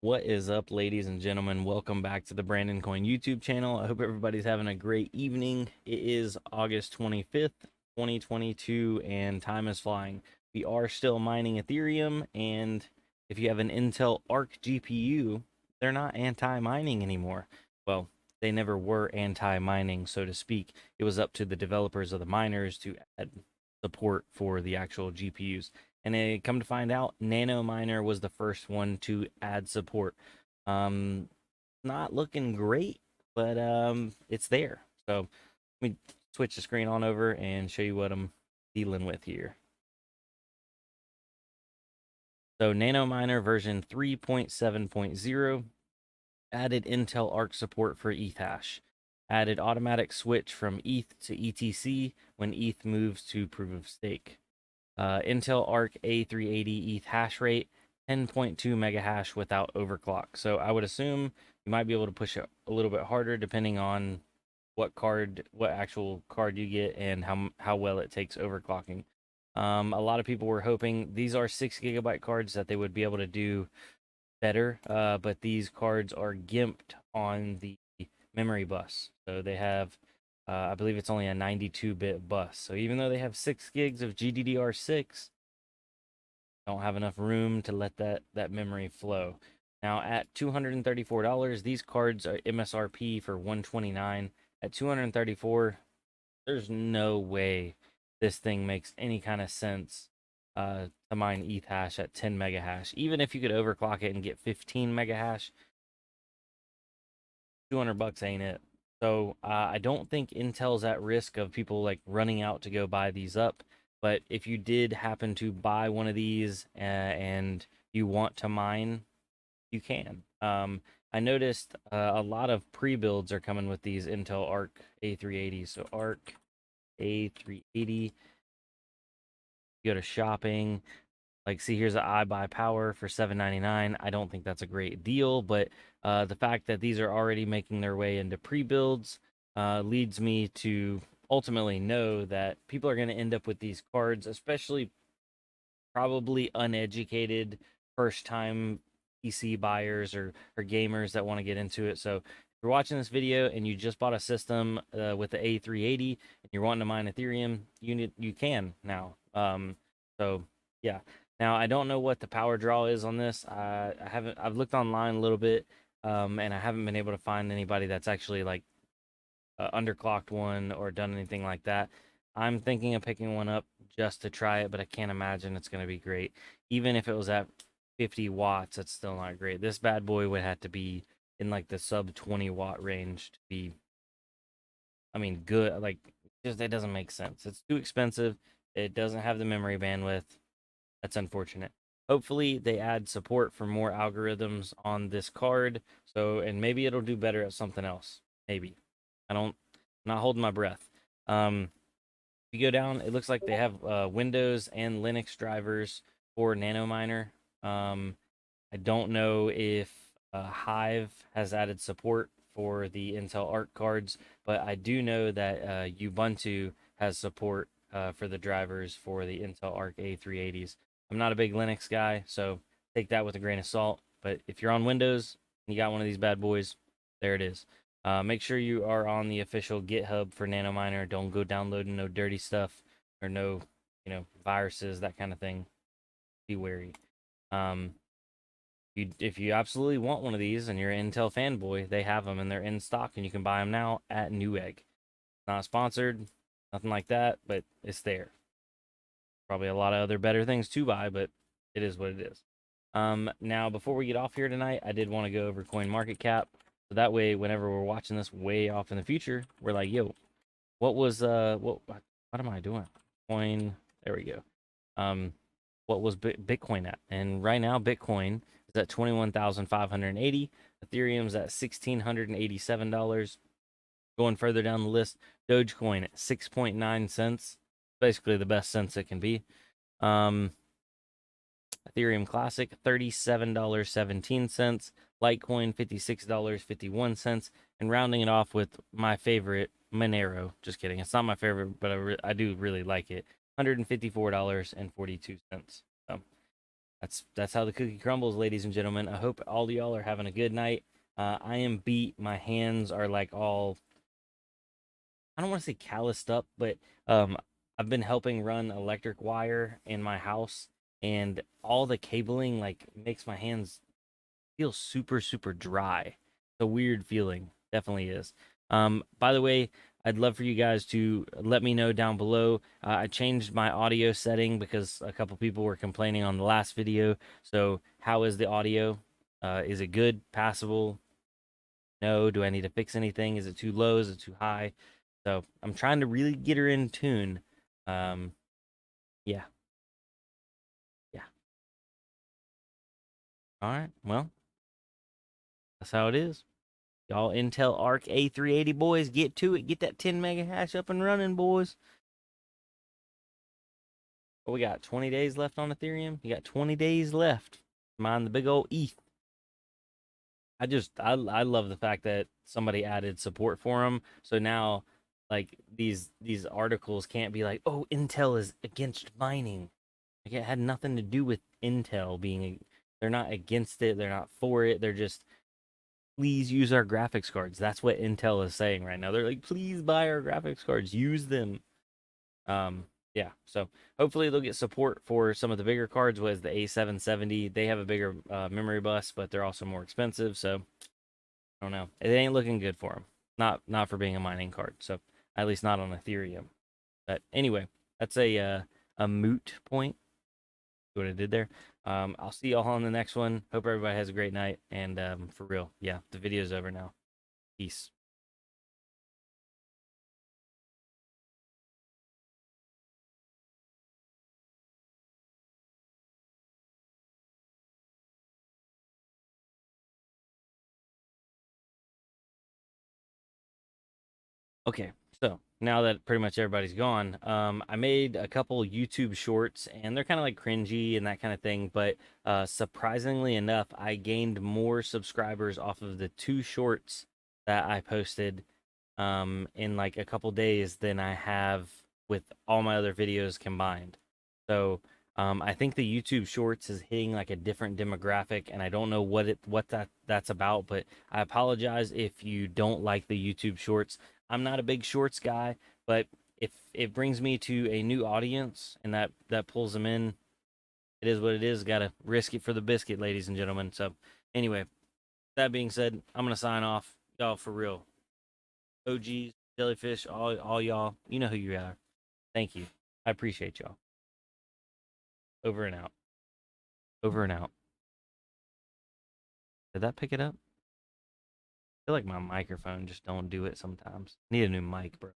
What is up, ladies and gentlemen? Welcome back to the Brandon Coin YouTube channel. I hope everybody's having a great evening. It is August 25th, 2022, and time is flying. We are still mining Ethereum, and if you have an Intel Arc GPU, they're not anti-mining anymore. Well, they never were anti-mining, so to speak. It was up to the developers of the miners to add support for the actual GPUs. And they come to find out, Nano Miner was the first one to add support. Um, Not looking great, but it's there. So let me switch the screen on over and show you what I'm dealing with here. So Nano Miner version 3.7.0 added Intel Arc support for ETH hash. Added automatic switch from ETH to ETC when ETH moves to proof of stake. Intel Arc A380 ETH hash rate, 10.2 mega hash without overclock. So I would assume you might be able to push it a little bit harder depending on what actual card you get, and how well it takes overclocking. A lot of people were hoping these are 6 GB cards that they would be able to do better, but these cards are gimped on the memory bus. So they have, I believe it's only a 92-bit bus. So even though they have 6 gigs of GDDR6, don't have enough room to let that memory flow. Now at $234, these cards are MSRP for $129. At $234, there's no way this thing makes any kind of sense to mine ETH hash at 10 mega hash. Even if you could overclock it and get 15 mega hash, $200 ain't it. So I don't think Intel's at risk of people like running out to go buy these up. But if you did happen to buy one of these and you want to mine, you can. I noticed a lot of pre-builds are coming with these Intel Arc A380s. So Arc A380. You go to shopping. Like, see, here's an iBuy Power for $7.99. I don't think that's a great deal, but the fact that these are already making their way into pre-builds leads me to ultimately know that people are going to end up with these cards, especially probably uneducated first-time PC buyers or gamers that want to get into it. So if you're watching this video and you just bought a system with the A380 and you're wanting to mine Ethereum, you can now. So yeah. Now I don't know what the power draw is on this. I've looked online a little bit, and I haven't been able to find anybody that's actually like underclocked one or done anything like that. I'm thinking of picking one up just to try it, but I can't imagine it's going to be great. Even if it was at 50 watts, it's still not great. This bad boy would have to be in like the sub 20 watt range to be, I mean, good. Like, just it doesn't make sense. It's too expensive. It doesn't have the memory bandwidth. That's unfortunate. Hopefully, they add support for more algorithms on this card. So, and maybe it'll do better at something else. Maybe. I'm not holding my breath. If you go down, it looks like they have Windows and Linux drivers for NanoMiner. I don't know if Hive has added support for the Intel Arc cards, but I do know that Ubuntu has support for the drivers for the Intel Arc A380s. I'm not a big Linux guy, so take that with a grain of salt. But if you're on Windows and you got one of these bad boys, there it is. Make sure you are on the official GitHub for NanoMiner. Don't go downloading no dirty stuff or no, viruses, that kind of thing. Be wary. Um, if you absolutely want one of these and you're an Intel fanboy, they have them and they're in stock and you can buy them now at Newegg. Not sponsored, nothing like that, but it's there. Probably a lot of other better things to buy, but it is what it is. Now before we get off here tonight, I did want to go over Coin Market Cap, so that way whenever we're watching this way off in the future, we're like, yo, what am I doing? Coin, there we go. What was Bitcoin at? And right now Bitcoin is at 21,580. Ethereum's at $1,687. Going further down the list, Dogecoin at 6.9 cents. Basically the best cents it can be. Ethereum Classic, $37.17. Litecoin, $56.51. And rounding it off with my favorite, Monero. Just kidding. It's not my favorite, but I do really like it. $154.42. So That's how the cookie crumbles, ladies and gentlemen. I hope all y'all are having a good night. I am beat. My hands are like all, I don't want to say calloused up, but um, I've been helping run electric wire in my house, and all the cabling like makes my hands feel super super dry. It's a weird feeling, definitely is. By the way, I'd love for you guys to let me know down below. I changed my audio setting because a couple people were complaining on the last video. So how is the audio? Is it good, passable? No. Do I need to fix anything? Is it too low? Is it too high? So I'm trying to really get her in tune. um yeah. Yeah. All right, well, that's how it is. Y'all Intel Arc A380 boys, get to it. Get that 10 mega hash up and running, boys. What we got? 20 days left on Ethereum. You got 20 days left. Mind the big old ETH. I love the fact that somebody added support for them. So now, like these articles can't be like, oh, Intel is against mining. Like it had nothing to do with Intel being. They're not against it. They're not for it. They're just, please use our graphics cards. That's what Intel is saying right now. They're like, please buy our graphics cards, use them. Um, yeah. So hopefully they'll get support for some of the bigger cards. Was the A770? They have a bigger memory bus, but they're also more expensive. So I don't know. It ain't looking good for them. Not for being a mining card. So at least not on Ethereum. But anyway, that's a moot point. What I did there. I'll see y'all on the next one. Hope everybody has a great night. And for real, yeah, the video's over now. Peace. Okay, so now that pretty much everybody's gone, I made a couple YouTube shorts, and they're kind of like cringy and that kind of thing. But surprisingly enough, I gained more subscribers off of the two shorts that I posted in like a couple days than I have with all my other videos combined. So I think the YouTube Shorts is hitting like a different demographic, and I don't know what that's about. But I apologize if you don't like the YouTube Shorts. I'm not a big Shorts guy, but if it brings me to a new audience and that pulls them in, it is what it is. Got to risk it for the biscuit, ladies and gentlemen. So anyway, that being said, I'm gonna sign off, y'all, for real. OGs, jellyfish, all y'all, you know who you are. Thank you. I appreciate y'all. Over and out. Over and out. Did that pick it up? I feel like my microphone just don't do it sometimes. Need a new mic, bro.